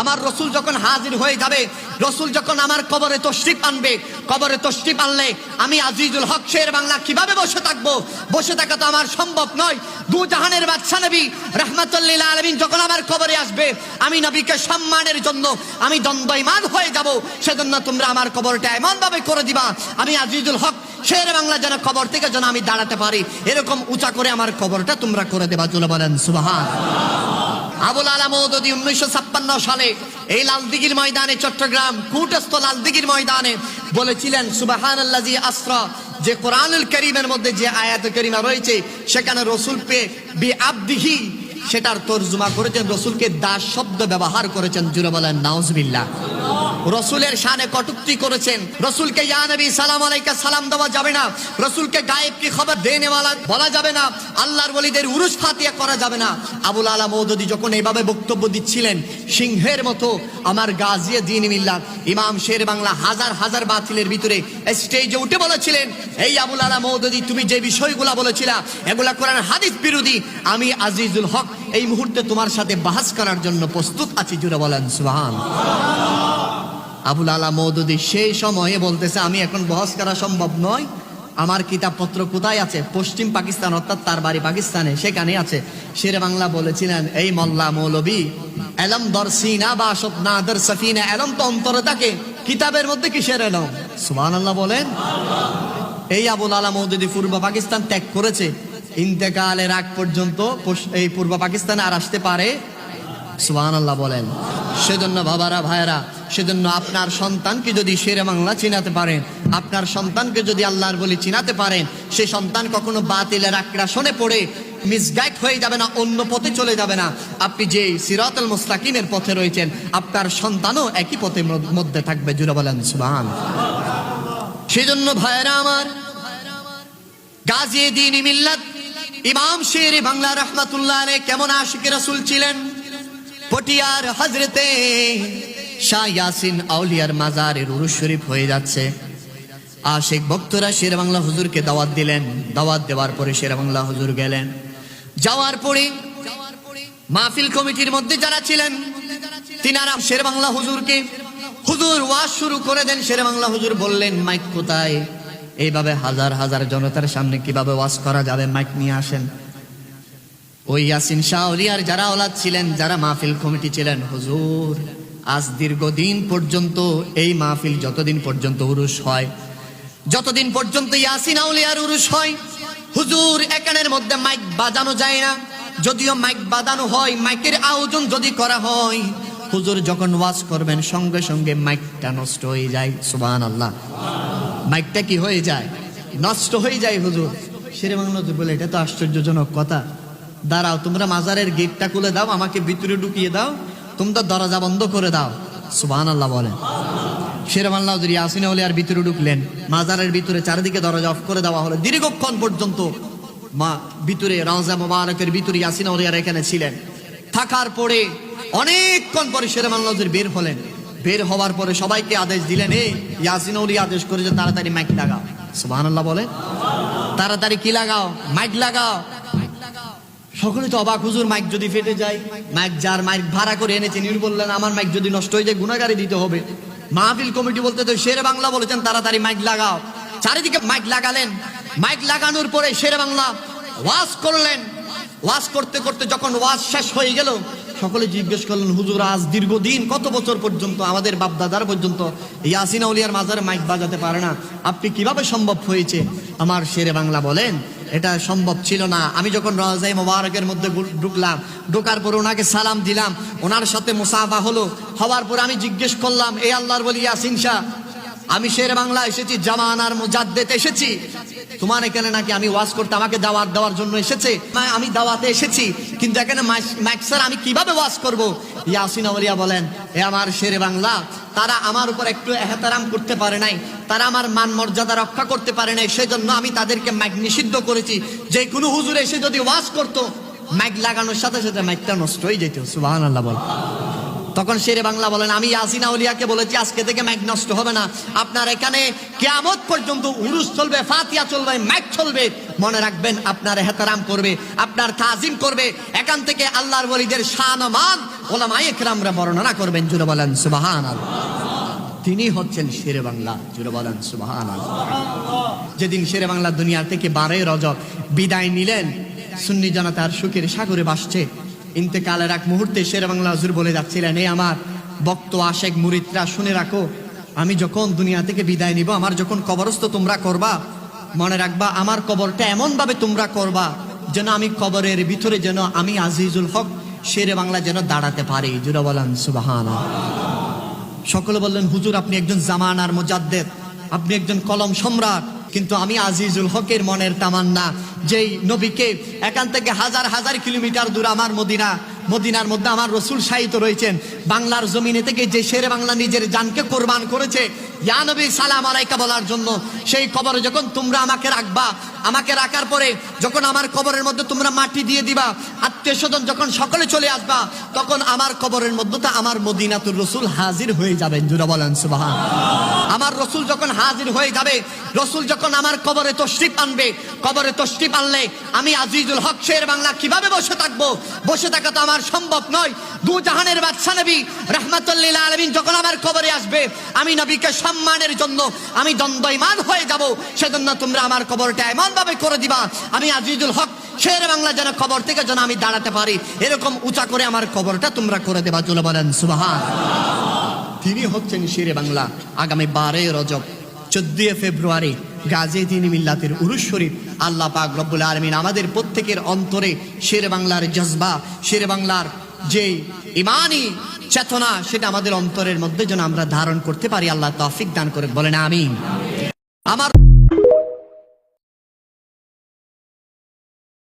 আমার রসুল যখন হাজির হয়ে যাবে, রসুল যখন আমার কবরে তশরিফ আনবে, কবরে তশরিফ আনলে আমি আজিজুল হক শের বাংলা কিভাবে বসে থাকবো? বসে থাকা তো আমার সম্ভব নয়। দু জাহানের বাদশা নবী রাহমাতুল লিল আলামিন যখন আমার কবরে আসবে, আমি নবীকে সম্মানের জন্য আমি দ্বন্দ্বমান হয়ে যাব। সেজন্য তোমরা আমার কবরটা এমন ভাবে করে দিবা, আমি আজিজুল হক শের বাংলা যেন কবর থেকে যেন আমি দাঁড়াতে পারি, এরকম উঁচা করে আমার কবরটা তোমরা করে দেবা। চলে বলেন সুবহানাল্লাহ। আবুল আলা মওদুদী 1956 সালে এই লালদিঘির ময়দানে, চট্টগ্রাম কুটস্থ লালদিঘির ময়দানে বলেছিলেন সুবহানাল্লাযী আসরা, যে কোরআনুল কারীমের মধ্যে যে আয়াত কারীমা রয়েছে সেখানে রসুলকে বিআবদিহি সেটার তরজমা করেছেন, রসুলকে দাস শব্দ ব্যবহার করেছেন। জুড়ে বলেন নাউজুবিল্লাহ। রসুলের শানে কটূক্তি করেছেন। রসুলকে ইয়া নবী সালাম আলাইকা সালাম দেওয়া যাবে না, রসুলকে গায়েব কি খবর দেনেওয়ালা বলা যাবে না, আল্লাহর ওলিদের উরুস ফাতিয়া করা যাবে না। আবুল আলা মওদুদী যখন এইভাবে বক্তব্য দিচ্ছিলেন, সিংহের মতো আমার গাজিয়ে দ্বীন মিল্লাত ইমাম শের বাংলা হাজার হাজার বাতিলের ভিতরে স্টেজে উঠে বলেছিলেন, এই আবুল আলা মওদুদী তুমি যে বিষয়গুলা বলেছিলা এগুলা কোরআন হাদিস বিরোধী, আমি আজিজুল হক এই মুহূর্তে তোমার সাথে বাহাস করার জন্য প্রস্তুত আছি। জুড়ে বলেন সুবহানাল্লাহ। আবুল আলা মওদুদী সেই সময়ে বলতেছে, আমি এখন বহস করা সম্ভব নয়, আমার কিতাবপত্র কোথায় আছে? পশ্চিম পাকিস্তান, অর্থাৎ তার বাড়ি পাকিস্তানে, সেখানে আছে। শের বাংলা বলেছিলেন, এই মোল্লা মৌলবী এলম দরসিনা বা নাদর সফিনা, এলম তো অন্তরে থাকে, কিতাবের মধ্যে কিসের এলম? সুবহানাল্লাহ বলেন। এই আবুল আলা মওদুদী পূর্ব পাকিস্তান ত্যাগ করেছে, ইন্তেকালের আগ পর্যন্ত এই পূর্ব পাকিস্তানে আর আসতে পারে। সুবহানাল্লাহ বলেন। সেজন্য বাবারা ভাইরা, সেজন্য আপনার সন্তানকে যদি শেরে বাংলা চিনাতে পারেন, আপনার সন্তানকে যদি আল্লাহর বলি চিনাতে পারেন, সেই সন্তান কখনো বাতিলের আক্রাসনে পড়ে মিসগাইড হয়ে যাবে না, অন্য পথে চলে যাবে না। আপনি যে সিরাতুল মুস্তাকিমের পথে রয়েছেন, আপনার সন্তানও একই পথের মধ্যে থাকবে। জুড়ে বলেন সুবহানাল্লাহ। সেজন্য ভাইরা আমার, গাজিয়ে দ্বীন মিল্লাত ইমাম শের বাংলা রাহমাতুল্লাহ আলাইহি কেমন আশিক রাসূল ছিলেন। পটিয়ার হযরতে শাহ ইয়াসিন আউলিয়ার মাজারের উরুস শরীফ হয়ে যাচ্ছে, আশিক ভক্তরা শের বাংলা হুজুরকে দাওয়াত দিলেন। দাওয়াত দেওয়ার পরে শের বাংলা হুজুর গেলেন। যাওয়ার পরে মাহফিল কমিটির মধ্যে যারা ছিলেন তিনারা শের বাংলা হুজুরকে, হুজুর ওয়াজ শুরু করে দেন। শের বাংলা হুজুর বললেন, মাইক কোথায়? এইভাবে হাজার হাজার জনতার সামনে কিভাবে ওয়াজ করা যাবে, মাইক নিয়ে আসেন। ওই ইয়াসিন শাহ আউলিয়ার যারা ওলাদ ছিলেন, যারা মাহফিল কমিটি ছিলেন, হুজুর আজ দীর্ঘদিন পর্যন্ত এই মাহফিল যতদিন পর্যন্ত উরুস হয়, যতদিন পর্যন্ত ইয়াসিন আউলিয়ার উরুস হয়, হুজুর এখানের মধ্যে মাইক বাজানো যায় না। যদিও মাইক বাজানো হয়, মাইকের আয়োজন যদি করা হয়, হুজুর যখন ওয়াজ করবেন সঙ্গে সঙ্গে মাইকটা নষ্ট হয়ে যায়। সুবহানাল্লাহ। মাইকটা কি হয়ে যায়? নষ্ট হয়ে যায়। হুজুর শেরে বাংলা বলে, এটা তো আশ্চর্যজনক কথা, দাঁড়াও তোমরা মাজারের গেটটা খুলে দাও, আমাকে ভিতরে ঢুকিয়ে দাও, তোমরা দরজা বন্ধ করে দাও। সুবহানাল্লাহ বলেন। শের বাংলা হুজুর ইয়াসিন আউলিয়ার ভিতরে ঢুকলেন, মাজারের ভিতরে চারিদিকে দরজা অফ করে দেওয়া হলো। দীর্ঘক্ষণ পর্যন্ত মা ভিতরে রওজা মুবারকের ভিতরে ইয়াসিন আউলিয়ার এখানে ছিলেন। থাকার পরে অনেকক্ষণ পরে শের বাংলা হুজুর বের হলেন। বের হওয়ার পরে সবাইকে আদেশ দিলেন, এই ইয়াসিন আউলিয়া আদেশ করেছে তাড়াতাড়ি মাইক লাগাও। সুবহানাল্লাহ বলেন। তাড়াতাড়ি কি লাগাও? মাইক লাগাও। সকলে তো অবাক, হুজুর মাইক যদি ফেটে যায়, মাইক যার মাইক ভাড়া করে এনেছেন উনি বললেন আমার মাইক যদি নষ্ট হয়ে যায় গুনাহগারি দিতে হবে। মাহফিল কমিটি বলতে তো শেরে বাংলা বলেছেন তাড়াতাড়ি মাইক লাগাও। চারিদিকে মাইক লাগালেন। মাইক লাগানোর পরে শেরে বাংলা ওয়াজ করলেন। ওয়াজ করতে করতে যখন ওয়াজ শেষ হয়ে গেল, সকলে জিজ্ঞেস করলেন, হুজুর আজ দীর্ঘদিন কত বছর পর্যন্ত আমাদের বাপ দাদার পর্যন্ত ইয়াসিন আউলিয়ার মাজারে মাইক বাজাতে পারে না, আপনি কিভাবে সম্ভব হয়েছে? আমার শেরে বাংলা বলেন, এটা সম্ভব ছিল না। আমি যখন রওজায়ে মুবারকের মধ্যে ঢুকলাম, ঢোকার পর ওনাকে সালাম দিলাম, ওনার সাথে মুসাফা হলো। হওয়ার পর আমি জিজ্ঞেস করলাম, এই আল্লাহর ওলি ইয়াসিন শাহ, আমি শের বাংলা এসেছি, জামানার মুজাদ্দেদ এসেছি, তোমার এখানে নাকি আমি ওয়াজ করতে আমাকে দাওয়াত দেওয়ার জন্য এসেছে, আমি দাওয়াতে এসেছি, কিন্তু এখানে মাইক স্যার আমি কিভাবে ওয়াজ করব? ইয়াসিন আউলিয়া বলেন, এ আমার শের বাংলা, তারা আমার উপর একটু এহতারাম করতে পারে নাই, তারা আমার মান মর্যাদা রক্ষা করতে পারে নাই, সেজন্য আমি তাদেরকে মাইক নিষিদ্ধ করেছি। যে কোনো হুজুর এসে যদি ওয়াজ করতো, মাইক লাগানোর সাথে সাথে মাইকটা নষ্ট হয়ে যেত। সুবহানাল্লাহ বল। তখন শেরে বাংলা বলেন, আমি ইয়াসিন আউলিয়াকে বলেছি আজকে থেকে মাইক নষ্ট হবে না, আপনার এখানে কিয়ামত পর্যন্ত উরুস চলবে, ফাতিহা চলবে, মাইক চলবে। মনে রাখবেন, আপনার এহতারাম করবে, আপনার তাজিম করবে, এখান থেকে আল্লাহর ওলিদের শান ও মান ওলামায়ে কেরামরা বর্ণনা করবেন, জুড়ে বলেন সুবহানাল্লাহ। তিনি হচ্ছেন শেরে বাংলা, জুড়ে বলেন সুবহানাল্লাহ। যেদিন শেরে বাংলা দুনিয়া থেকে 12 রজব বিদায় নিলেন, সুন্নি জনতার সুখের সাগরে ভাসছে। ইন্তেকালের এক মুহূর্তে শেরে বাংলা হুজুর বলে যাচ্ছিলেন, এই আমার ভক্ত আশেক মুরিদরা শুনে রাখো, আমি যখন দুনিয়া থেকে বিদায় নিব, আমার যখন কবরস্থ তোমরা করবা, মনে রাখবা আমার কবরটা এমন ভাবে তোমরা করবা যেন আমি কবরের ভিতরে যেন আমি আজিজুল হক শেরে বাংলা যেন দাঁড়াতে পারি, জুড়ে বলেন সুবহানাল্লাহ। সকলে বললেন, হুজুর আপনি একজন জামানার মুজাদ্দেদ, আপনি একজন কলম সম্রাট, কিন্তু আমি আজিজুল হকের মনের তামান্না, যেই নবীকে এখান থেকে হাজার হাজার কিলোমিটার দূর আমার মদিনার মধ্যে আমার রসুল শায়িত রয়েছেন, বাংলার জমিনে থেকে যে শেরে বাংলা নিজের জানকে কোরবান করেছে ইয়া নবী সালাম আলাইকা বলার জন্য, সেই কবরে যখন তোমরা আমাকে রাখবা, আমাকে রাখার পরে যখন আমার কবরের মধ্যে তোমরা মাটি দিয়ে দিবা, আত্মীয় স্বজন যখন সকলে চলে আসবা, তখন আমার কবরের মধ্যে তো আমার মদিনাতুর রসুল হাজির হয়ে যাবেন, জুড়ে বলেন সুবহানাল্লাহ। আমার রসুল যখন হাজির হয়ে যাবে, রসুল যখন আমার কবরে তশরিফ আনবে, কবরে তশরিফ আনলে আমি আজিজুল হক শের বাংলা কিভাবে বসে থাকবো? বসে থাকা তো আমার সম্ভব নয়। দু জাহানের বাদশা নবী রাহমাতুল লিল আলামিন যখন আমার কবরে আসবে, আমি নবীকে সম্মানের জন্য আমি দ্বন্দ্বমান হয়ে যাব, সেজন্য তোমরা আমার কবরটা এমন ভাবে করে দিবা, আমি আজিজুল হক শের বাংলা যেন কবর থেকে যেন আমি দাঁড়াতে পারি, এরকম উঁচা করে আমার কবরটা তোমরা করে দেবা, চলে বলেন সুবহানাল্লাহ। তিনি হচ্ছেন শেরে বাংলা। আগামী 12 রজব 14 ফেব্রুয়ারি গাজী দ্বীন মিল্লাতের উরুস শরীফ, আল্লাহ পাক রব্বুল আলামিন আমাদের প্রত্যেকের অন্তরে শেরে বাংলার জজবা, শেরে বাংলার যে ইমানি চেতনা, সেটা আমাদের অন্তরের মধ্যে যেন আমরা ধারণ করতে পারি, আল্লাহ তৌফিক দান করে, বলেন আমিন। আমার